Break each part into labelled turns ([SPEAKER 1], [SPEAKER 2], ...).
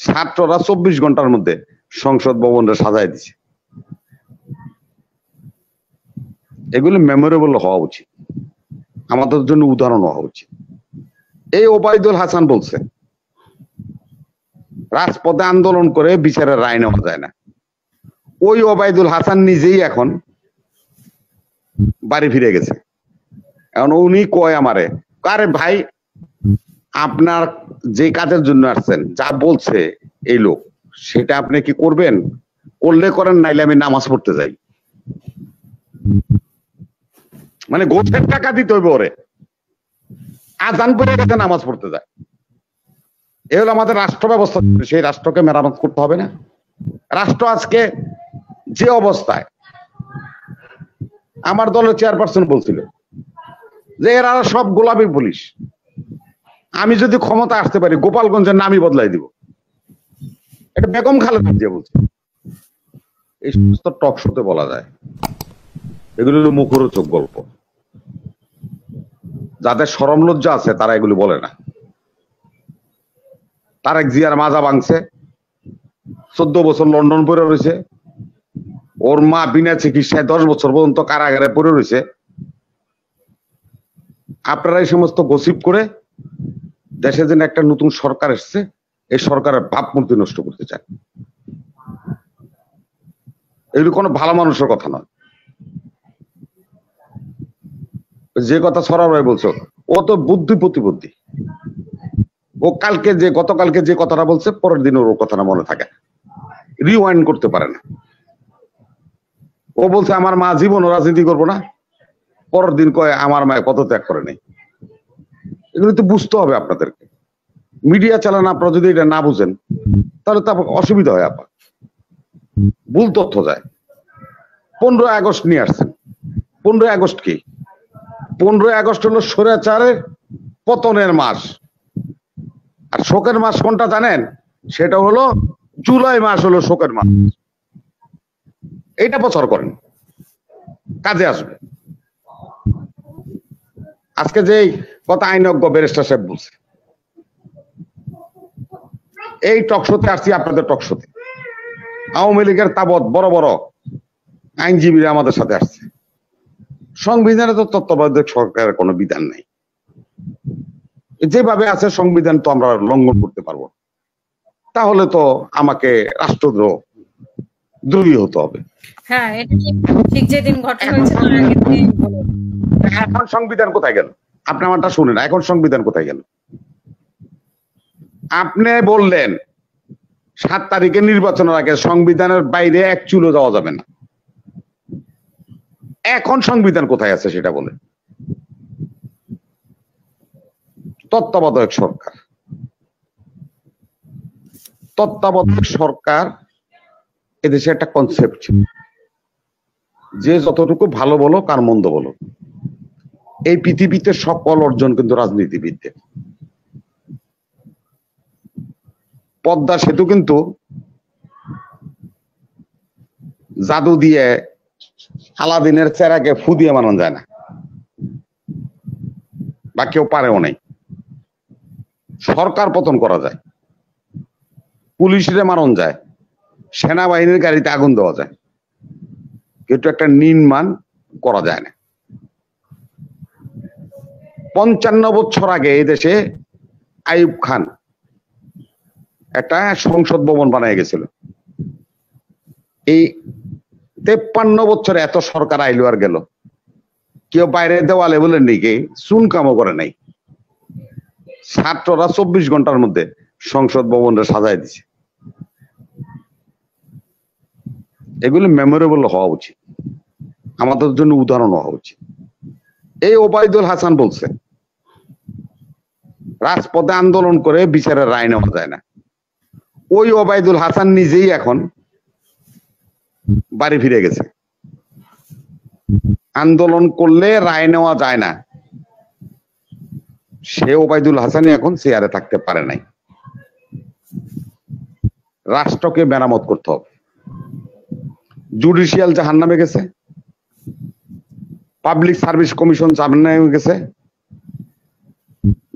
[SPEAKER 1] ছাত্ররা 24 ঘন্টার মধ্যে সংসদ ভবনটা সাজায় দিছে। এগুলো মেমোরেবল হওয়া উচিত, আমাদের জন্য উদাহরণ হওয়া উচিত। এই ওবায়দুল হাসান বলছে রাজপথে আন্দোলন করে বিচারের রায় নেওয়া যায় না। ওই ওবায়দুল হাসান নিজেই এখন বাড়ি ফিরে গেছে। এখন উনি কয় আমারে, আরে ভাই আপনার যে কাজের জন্য আসছেন, যা বলছে এই লোক, সেটা আপনি কি করবেন? করলে করেন, নাইলে আমি নামাজ পড়তে যাই। মানে গোছের টাকা দিতে হইবে ওরে, আজান পড়ে গেছে নামাজ পড়তে যায়। এ হলো আমাদের রাষ্ট্র ব্যবস্থা। সেই রাষ্ট্রকে মেরামত করতে হবে না? রাষ্ট্র আজকে যে অবস্থায়, আমার দলের চেয়ারপারসন বলছিল যে এরা সব গোলাপি পুলিশ, আমি যদি ক্ষমতা আসতে পারি গোপালগঞ্জের নামই বদলাই দিব। এটা বেগম খালেদা জিয়া বলছে। এই সমস্ত টক শোতে বলা যায়, এগুলো হলো মুখরোচক গল্প। যাদের শরম লজ্জা আছে তারা এগুলো বলে না। তারেক জিয়ার মাজা ভাঙছে, 14 বছর লন্ডন পড়ে রয়েছে, ওর মা বিনা চিকিৎসায় 10 বছর পর্যন্ত কারাগারে পড়ে রয়েছে। আপনারা এই সমস্ত গসিপ করে দেশে যেন একটা নতুন সরকার এসছে, এই সরকারের ভাবমূর্তি নষ্ট করতে চায়। এগুলো কোনো ভালো মানুষের কথা নয়। যে কথা সরাবরাই বলছো, ও তো বুদ্ধি প্রতিবুদ্ধি। ও গতকালকে যে কথাটা বলছে, পরের দিন ওর কথাটা মনে থাকে, রিওয়াইন্ড করতে পারে না। ও বলছে আমার মা জীবন রাজনীতি করবো না, পরের দিন কয় আমার মায়ের কত ত্যাগ করে নেই। এগুলো তো বুঝতে হবে আপনাদেরকে। মিডিয়া চালান আপনারা যদি এটা না বুঝেন, তাহলে তো অসুবিধা হয়। আপনার ভুল তথ্য যায়। 15 আগস্ট নিয়ে আসছেন। 15 আগস্ট কি? 15 আগস্ট হলো স্বৈরাচারের পতনের মাস। আর শোকের মাস কোনটা জানেন? সেটা হলো জুলাই মাস, হলো শোকের মাস। এইটা প্রচার করেন, কাজে আসবে। আজকে যে কথা আইনজ্ঞ ব্যারিস্টার সাহেব বলছে, এই টকশোতে আসছি, আপনাদের টকশোতে আওয়ামী লীগের তাবৎ বড় বড় আইনজীবীরা আমাদের সাথে আসছে। সংবিধানে তো তত্ত্বাবধায়ক সরকারের কোনো বিধান নাই। যেভাবে আছে সংবিধান তো আমরা লঙ্ঘন করতে পারবো, তাহলে তো আমাকে রাষ্ট্রদ্রোহী হতে হবে।
[SPEAKER 2] হ্যাঁ, এটা ঠিক যেদিন ঘটনা হয়েছে
[SPEAKER 1] এখন সংবিধান কোথায় গেল? আপনি আমারটা শুনেন, এখন সংবিধান কোথায় গেল? আপনি বললেন 7 তারিখে নির্বাচনের আগে সংবিধানের বাইরে এক চুলো যাওয়া যাবে না। এখন সংবিধান কোথায় আছে সেটা বলে? তত্ত্বাবধায়ক সরকার, তত্ত্বাবধায়ক সরকার এদেশে একটা কনসেপ্ট ছিল, যে যতটুকু ভালো বলো কার মন্দ বলো। এই পৃথিবীতে সকল অর্জন কিন্তু রাজনীতিবিদদের। পদ্মা সেতু কিন্তু জাদু দিয়ে আলাদিনের চেরাকে ফু দিয়ে মানানো যায় না, বা কেউ পারেও নাই। সরকার পতন করা যায়, পুলিশরে মারণ যায়, সেনাবাহিনীর গাড়িতে আগুন দেওয়া যায়, কিন্তু একটা নির্মাণ করা যায় না। 55 বছর আগে এই দেশে আইয়ুব খান একটা সংসদ ভবন বানিয়ে গেছিল। এই 53 বছরে এত সরকার আইলো আর গেল, কেউ বাইরে দেওয়ালে বলেন নাকি চুন কামও করে নাই। ছাত্ররা 24 ঘন্টার মধ্যে সংসদ ভবনটা সাজায় দিছে। এগুলো মেমোরেবল হওয়া উচিত, আমাদের জন্য উদাহরণ হওয়া উচিত। এই ওবায়দুল হাসান বলছে রাজপথে আন্দোলন করে বিচারের রায় নেওয়া যায় না। ওই ওবায়দুল হাসান নিজেই এখন বাড়ি ফিরে গেছে। আন্দোলন করলে রায় নেওয়া যায় না, সে ওবায়দুল হাসানই এখন চেয়ারে থাকতে পারে নাই। রাষ্ট্রকে মেরামত করতে হবে। জুডিশিয়াল জাহান্নামে গেছে, পাবলিক সার্ভিস কমিশন জাহান্নামে গেছে,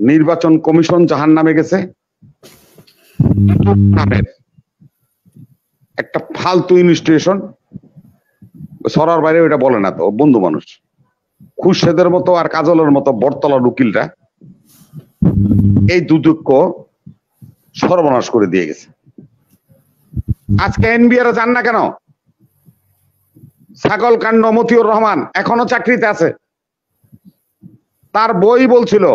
[SPEAKER 1] নির্বাচন কমিশন জাহান্নামে গেছে, একটা ফালতু ইনস্টিটিউশন, সরার বাইরে ওইটা বলে না তো, বন্ধু মানুষ। খুরশেদের মতো আর কাজলের মতো বটতলার উকিলরা এই দুদুক্ষ সর্বনাশ করে দিয়ে গেছে। আজকে এনবিআর যান না কেন? ছাগল কাণ্ড মতিউর রহমান এখনো চাকরিতে আছে, তার বই বলছিল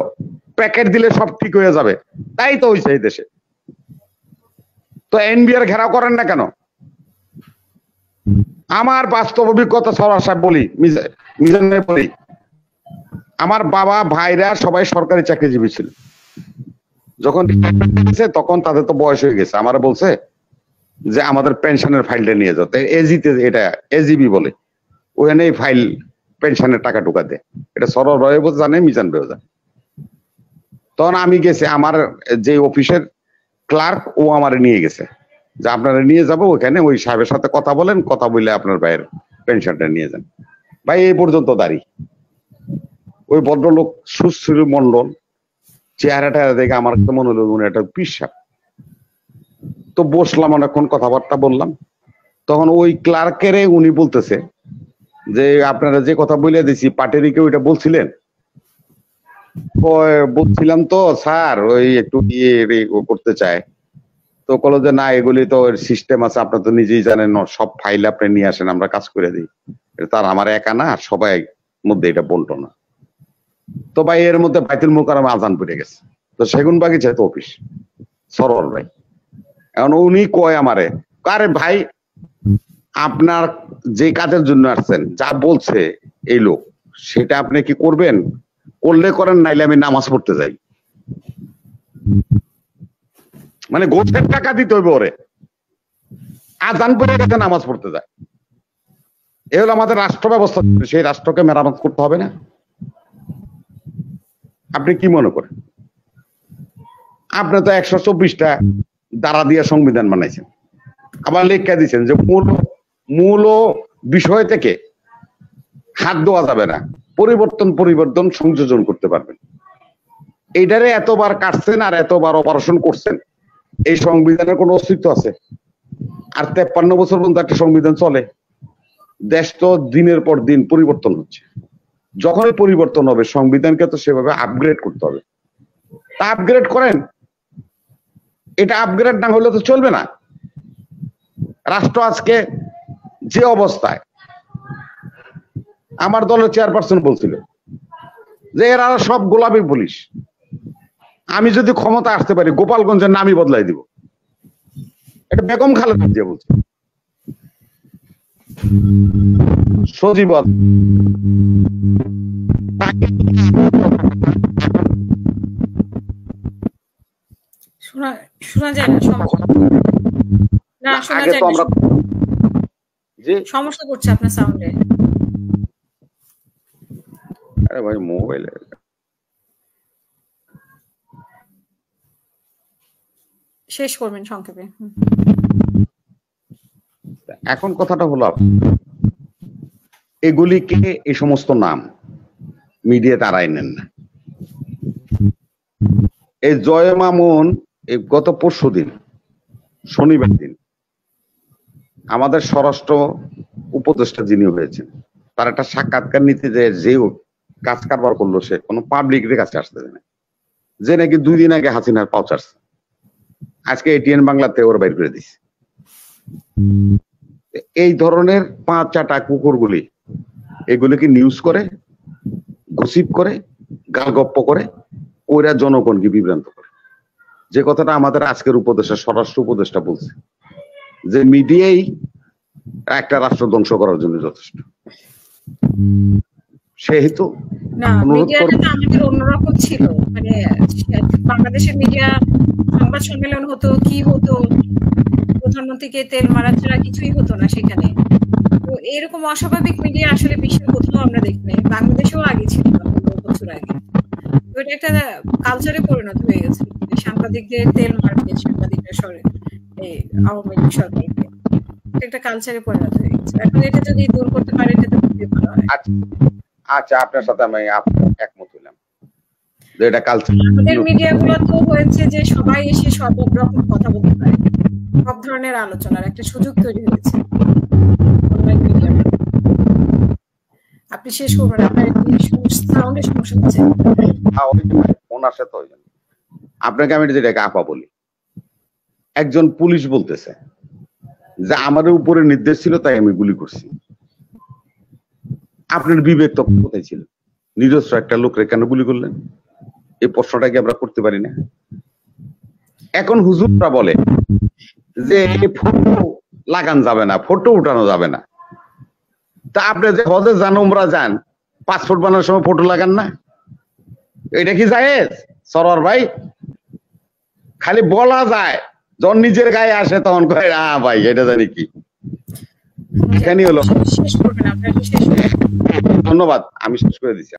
[SPEAKER 1] প্যাকেট দিলে সব ঠিক হয়ে যাবে, তাই তো হয়েছে এই দেশে। তো এনবিআর ঘেরাও করেন না কেন? আমার বাস্তব অভিজ্ঞতা সরার সাহেব বলি, মিজানে বলি, আমার বাবা ভাইরা সবাই সরকারি চাকরিজীবী ছিল। যখন তখন তাদের তো বয়স হয়ে গেছে, আমার বলছে যে আমাদের পেনশনের ফাইলটা নিয়ে যেতে, এজিতে, এটা এজিবি বলে, ওখানে ফাইল পেনশনের টাকা ঢুকা দেয়। এটা সরল ভাইও জানে, মিজান ভাইও জানে। তখন আমি গেছি, আমার যে অফিসের ক্লার্ক ও আমার নিয়ে গেছে যে আপনারা নিয়ে যাবো ওখানে, ওই সাহেবের সাথে কথা বলেন, কথা বলে আপনার ভাইয়ের পেনশনটা নিয়ে যান। ভাই এই পর্যন্ত দাঁড়ি। ওই ভদ্রলোক সুশ্রী মন্ডল, চেহারাটা দেখে আমার তো মনে হলো উনি একটা পিসাব। তো বসলাম, অনেকক্ষণ কথাবার্তা বললাম। তখন ওই ক্লার্কের উনি বলতেছে যে আপনারা যে কথা বলে দিছি পাটেরিকে ওইটা বলছিলেন? বলছিলাম তো স্যার, ওই একটু ইয়ে করতে চায়। তো বলো যে না, এগুলি তো সিস্টেম আছে, আপনার তো নিজেই জানেন, সব ফাইল আপনি নিয়ে আসেন, আমরা কাজ করে দিই। তার আমার একা না, সবাই মধ্যে এটা বলতো না। তো ভাই এর মধ্যে বাইতুল মুকাররমে আজান পড়ে গেছে। তো সেগুন বাগিচা তো অফিস সরল ভাই। এখন উনি কয় আমারে, আরে ভাই আপনার যে কাজের জন্য আসছেন, যা বলছে এই লোক, সেটা আপনি কি করবেন? করলে করেন, নাইলে আমি নামাজ পড়তে যাই। মানে গোছের টাকা দিতে হইবে ওরে, আজান পড়ে গেছে নামাজ পড়তে যায়। এ হলো আমাদের রাষ্ট্র ব্যবস্থা, সেই রাষ্ট্রকে মেরামত করতে হবে না? আপনি কি মনে করেন? আপনি তো 124টা ধারা দিয়ে সংবিধান বানাইছেন, আবার লেখা দিচ্ছেন যে মূল বিষয় থেকে হাত দেওয়া যাবে না, পরিবর্তন সংযোজন করতে পারবেন। এইটারে এতবার কাটছেন আর এতবার অপারেশন করছেন, এই সংবিধানের কোনো অস্তিত্ব আছে? আর 53 বছর পর্যন্ত একটা সংবিধান চলে। দেশ তো দিনের পর দিন পরিবর্তন হচ্ছে। যখনই পরিবর্তন হবে সংবিধানকে তো সেভাবে আপগ্রেড করতে হবে। তা আপগ্রেড করেন, এটা আপগ্রেড না হলে তো চলবে না। রাষ্ট্র আজকে যে অবস্থায়, আমার দলের চেয়ারপারসন বলছিল যে এরা সব গোলাপি পুলিশ, আমি যদি ক্ষমতা আসতে পারি গোপালগঞ্জের নামই বদলাই দিব। এটা বেগম খালেদা জিয়া বলছে। সজীব
[SPEAKER 2] শোনা যায় না, না শোনা যায় না, সমস্যা করছে আপনার সাউন্ডে।
[SPEAKER 1] আরে ভাই মোবাইলে
[SPEAKER 2] শেষ করবেন সংক্ষেপে।
[SPEAKER 1] এখন কথাটা হলো, এগুলিকে এই সমস্ত নাম মিডিয়া তারাই নেন না। এই জয় মামুন এই গত পরশুদিন শনিবার দিন আমাদের স্বরাষ্ট্র উপদেষ্টা যিনি হয়েছেন, তার একটা সাক্ষাৎকার নিতে যে কাজ কারবার করলো, সে কোনো পাবলিকের কাছে আসতে দেয় না, যে নাকি 2 দিন আগে হাসিনার পাও চাচ্ছে। আজকে এটিএন বাংলাতে ওর বাইর করে দিছে। এই ধরনের 5-4টা কুকুরগুলি এগুলিকে নিউজ করে, গসিপ করে, গালগপ্প করে, ওরা জনগণকে বিভ্রান্ত করে। যে কথাটা আমাদের আজকের উপদেষ্টা, স্বরাষ্ট্র উপদেষ্টা বলছে যে মিডিয়াই একটা রাষ্ট্র ধ্বংস করার জন্য যথেষ্ট। সেহেতু
[SPEAKER 2] না, মিডিয়াটা তো আমাদের অন্যরকম ছিল। মানে বাংলাদেশের মিডিয়া সংবাদ সম্মেলন হতো, কি হতো, প্রধানমন্ত্রীকে তেল মারা ছাড়া কিছুই হতো না সেখানে। তো এরকম অস্বাভাবিক মিডিয়া আসলে বিশ্বের কোথাও আমরা দেখিনি, বাংলাদেশেও আগে ছিল না, 15 বছর আগে। তো এটা একটা কালচারে পরিণত হয়ে গেছে, সাংবাদিকদের তেল মারবে, সাংবাদিকরা সরে এই আওয়ামী লীগ সরকারকে, একটা কালচারে পরিণত হয়ে গেছে। এখন এটা যদি দূর করতে পারে এটা তো খুবই ভালো হয়।
[SPEAKER 1] আচ্ছা, আপনার সাথে আমি একমত হইলাম। যে এটা কালচার।
[SPEAKER 2] আমাদের মিডিয়াগুলো তো হয়েছে যে সবাই এসে সব রকম কথা বলতে পারে, সব ধরনের আলোচনার একটা সুযোগ তৈরি হয়েছে অনলাইন মিডিয়া। আপনি শেষ করবেন, আপনার সাউন্ডের সমস্যা হচ্ছে।
[SPEAKER 1] ফোন আসে তো ওই জন্য। আপনাকে আমি যেটাকে আপা বলি, একজন পুলিশ বলতেছে যে আমার উপরে নির্দেশ ছিল তাই আমি গুলি করছি। আপনার বিবেক তো কোথায় ছিল? নিজস্ব একটা লোকরে কেন গুলি করলেন? এই প্রশ্নটা কি আমরা করতে পারি না? এখন হুজুররা বলে যে ফটো লাগান যাবে না, ফটো উঠানো যাবে না। তা আপনি যে হজে যান, উমরা যান, পাসপোর্ট বানানোর সময় ফটো লাগান না? এটা কি জায়েজ সরোয়ার ভাই? খালি বলা যায়, যখন নিজের গায়ে আসে তখন কয় ভাই এটা জানি কি। এখানেই হলো।
[SPEAKER 2] শেষ করবেন, আপনার শেষ।
[SPEAKER 1] ধন্যবাদ, আমি শেষ করে দিচ্ছি।